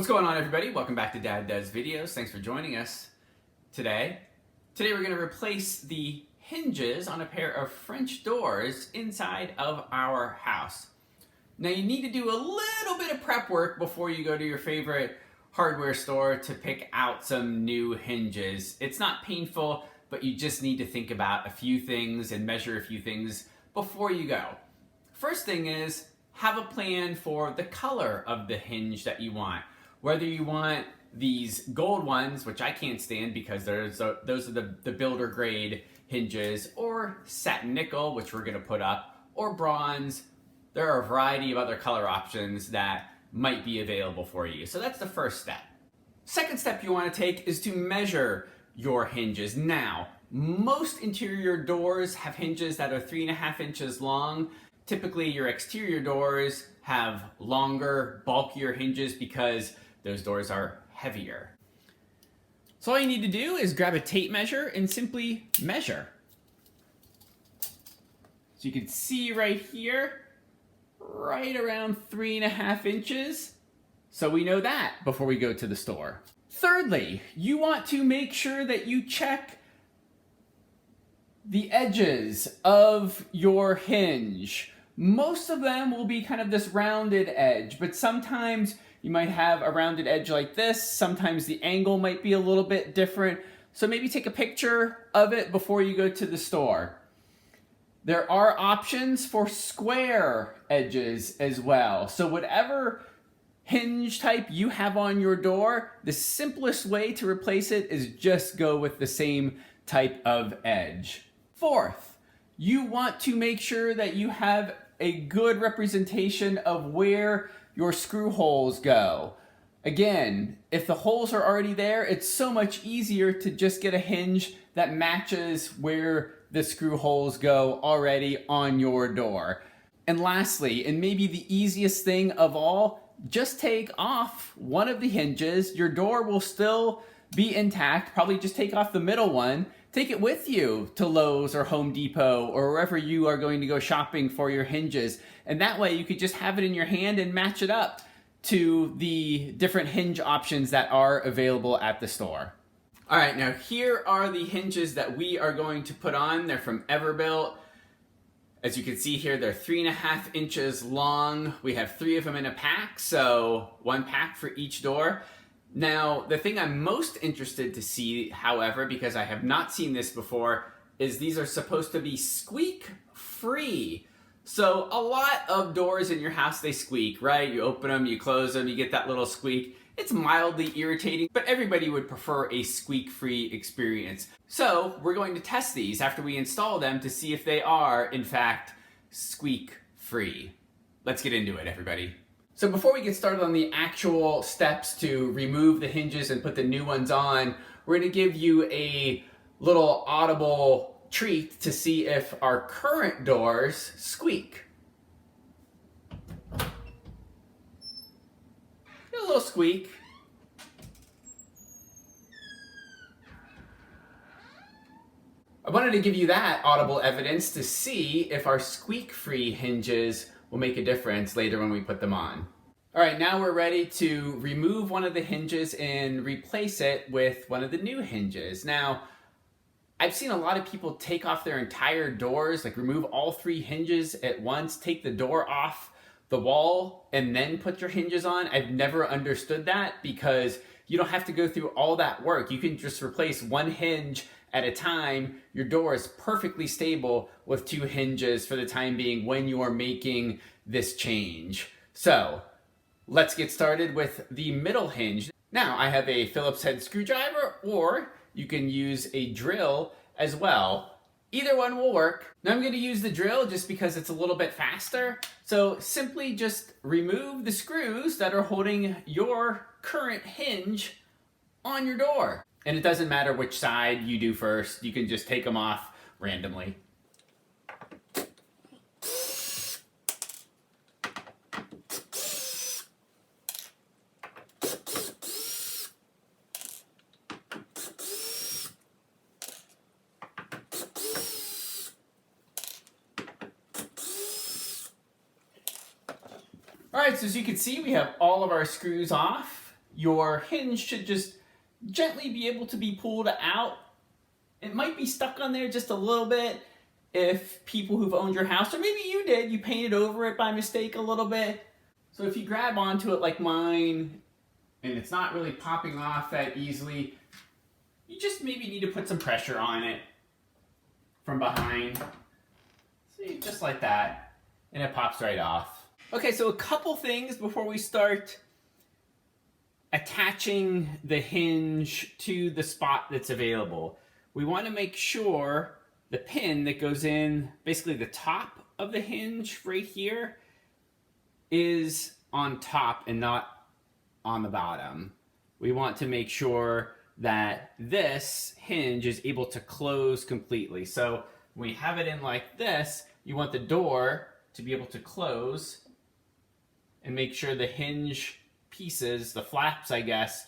What's going on, everybody? Welcome back to Dad Does Videos. Thanks for joining us today. Today we're going to replace the hinges on a pair of French doors inside of our house. Now you need to do a little bit of prep work before you go to your favorite hardware store to pick out some new hinges. It's not painful, but you just need to think about a few things and measure a few things before you go. First thing is, have a plan for the color of the hinge that you want. Whether you want these gold ones, which I can't stand because those are the builder grade hinges, or satin nickel, which we're gonna put up, or bronze. There are a variety of other color options that might be available for you. So that's the first step. Second step you wanna take is to measure your hinges. Now, most interior doors have hinges that are 3.5 inches long. Typically your exterior doors have longer, bulkier hinges because those doors are heavier. So all you need to do is grab a tape measure and simply measure. So you can see right here, right around 3.5 inches. So we know that before we go to the store. Thirdly, you want to make sure that you check the edges of your hinge. Most of them will be kind of this rounded edge, but sometimes you might have a rounded edge like this. Sometimes the angle might be a little bit different. So maybe take a picture of it before you go to the store. There are options for square edges as well. So whatever hinge type you have on your door, the simplest way to replace it is just go with the same type of edge. Fourth, you want to make sure that you have a good representation of where your screw holes go. Again, if the holes are already there, it's so much easier to just get a hinge that matches where the screw holes go already on your door. And lastly, and maybe the easiest thing of all, just take off one of the hinges. Your door will still be intact. Probably just take off the middle one. Take it with you to Lowe's or Home Depot or wherever you are going to go shopping for your hinges. And that way you could just have it in your hand and match it up to the different hinge options that are available at the store. All right, now here are the hinges that we are going to put on. They're from Everbilt. As you can see here, they're 3.5 inches long. We have 3 of them in a pack, so 1 pack for each door. Now, the thing I'm most interested to see, however, because I have not seen this before, is these are supposed to be squeak-free. So a lot of doors in your house, they squeak, right? You open them, you close them, you get that little squeak. It's mildly irritating, but everybody would prefer a squeak-free experience. So we're going to test these after we install them to see if they are, in fact, squeak-free. Let's get into it, everybody. So before we get started on the actual steps to remove the hinges and put the new ones on, we're going to give you a little audible treat to see if our current doors squeak. Get a little squeak. I wanted to give you that audible evidence to see if our squeak-free hinges will make a difference later when we put them on. All right, now we're ready to remove one of the hinges and replace it with one of the new hinges. Now, I've seen a lot of people take off their entire doors, like remove all 3 hinges at once, take the door off the wall, and then put your hinges on. I've never understood that because you don't have to go through all that work. You can just replace 1 hinge at a time. Your door is perfectly stable with 2 hinges for the time being when you are making this change. So let's get started with the middle hinge. Now I have a Phillips head screwdriver, or you can use a drill as well. Either one will work. Now I'm going to use the drill just because it's a little bit faster. So simply just remove the screws that are holding your current hinge on your door. And it doesn't matter which side you do first. You can just take them off randomly. All right, so as you can see, we have all of our screws off. your hinge should just gently be able to be pulled out. It might be stuck on there just a little bit if people who've owned your house, or maybe you did, you painted over it by mistake a little bit. So if you grab onto it like mine and it's not really popping off that easily, you just maybe need to put some pressure on it from behind. See, just like that, and it pops right off. Okay, so a couple things before we start attaching the hinge to the spot that's available. We want to make sure the pin that goes in, basically the top of the hinge right here, is on top and not on the bottom. We want to make sure that this hinge is able to close completely. So when we have it in like this, you want the door to be able to close and make sure the hinge pieces, the flaps, I guess,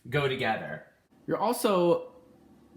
go together. You're also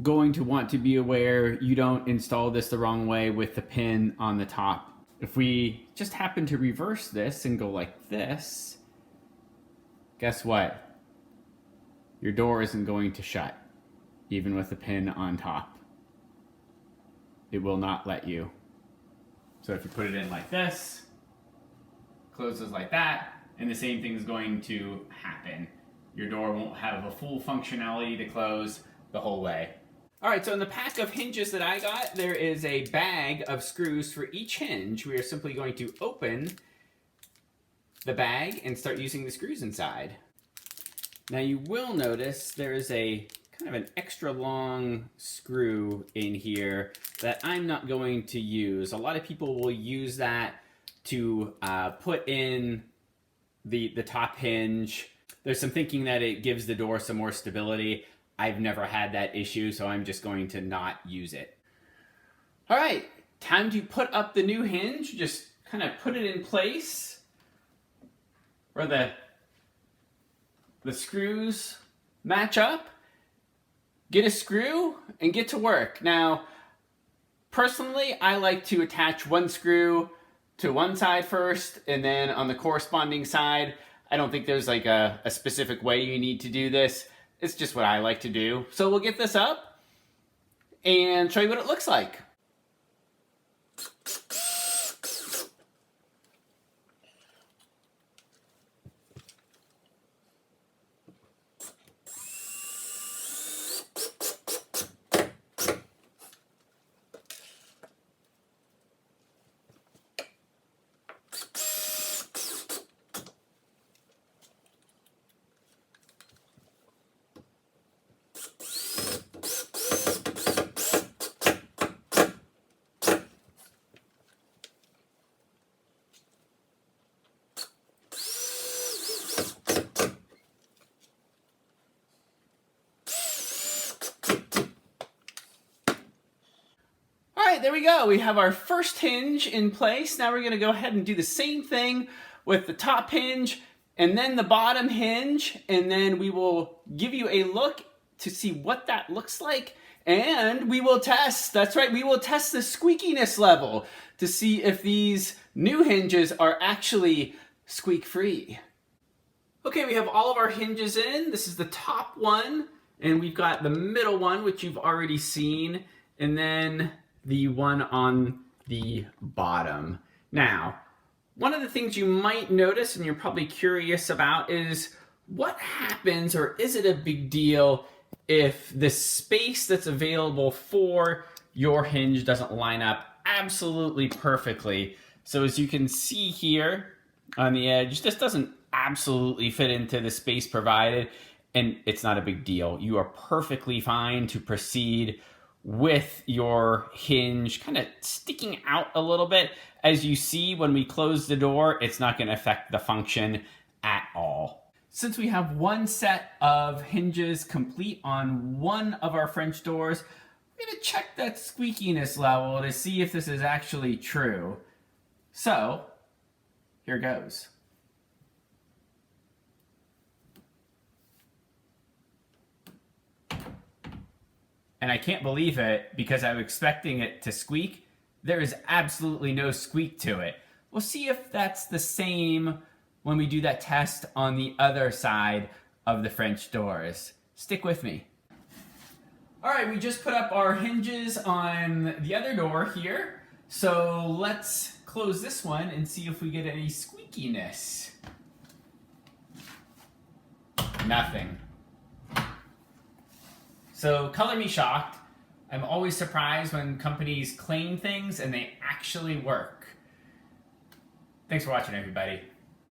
going to want to be aware you don't install this the wrong way with the pin on the top. If we just happen to reverse this and go like this, guess what? Your door isn't going to shut, even with the pin on top. It will not let you. So if you put it in like this, closes like that, and the same thing is going to happen. Your door won't have a full functionality to close the whole way. All right, so in the pack of hinges that I got, there is a bag of screws for each hinge. We are simply going to open the bag and start using the screws inside. Now you will notice there is a kind of an extra long screw in here that I'm not going to use. A lot of people will use that to put in the top hinge. There's some thinking that it gives the door some more stability. I've never had that issue, so I'm just going to not use it. All right, time to put up the new hinge. Just kind of put it in place where the screws match up. Get a screw and get to work. Now, personally, I like to attach one screw to one side first, and then on the corresponding side, I don't think there's like a specific way you need to do this. It's just what I like to do. So we'll get this up and show you what it looks like. There we go. We have our first hinge in place. Now we're going to go ahead and do the same thing with the top hinge and then the bottom hinge, and then we will give you a look to see what that looks like, and we will test. That's right, we will test the squeakiness level to see if these new hinges are actually squeak-free. Okay, we have all of our hinges in. This is the top one, and we've got the middle one, which you've already seen, and then the one on the bottom. Now, one of the things you might notice and you're probably curious about is what happens, or is it a big deal, if the space that's available for your hinge doesn't line up absolutely perfectly. So as you can see here on the edge, this doesn't absolutely fit into the space provided, and it's not a big deal. You are perfectly fine to proceed with your hinge kind of sticking out a little bit. As you see, when we close the door, it's not going to affect the function at all. Since we have one set of hinges complete on one of our French doors, we're going to check that squeakiness level to see if this is actually true. So, here goes. And I can't believe it because I'm expecting it to squeak. There is absolutely no squeak to it. We'll see if that's the same when we do that test on the other side of the French doors. Stick with me. All right, we just put up our hinges on the other door here. So let's close this one and see if we get any squeakiness. Nothing. So color me shocked. I'm always surprised when companies claim things and they actually work. Thanks for watching, everybody.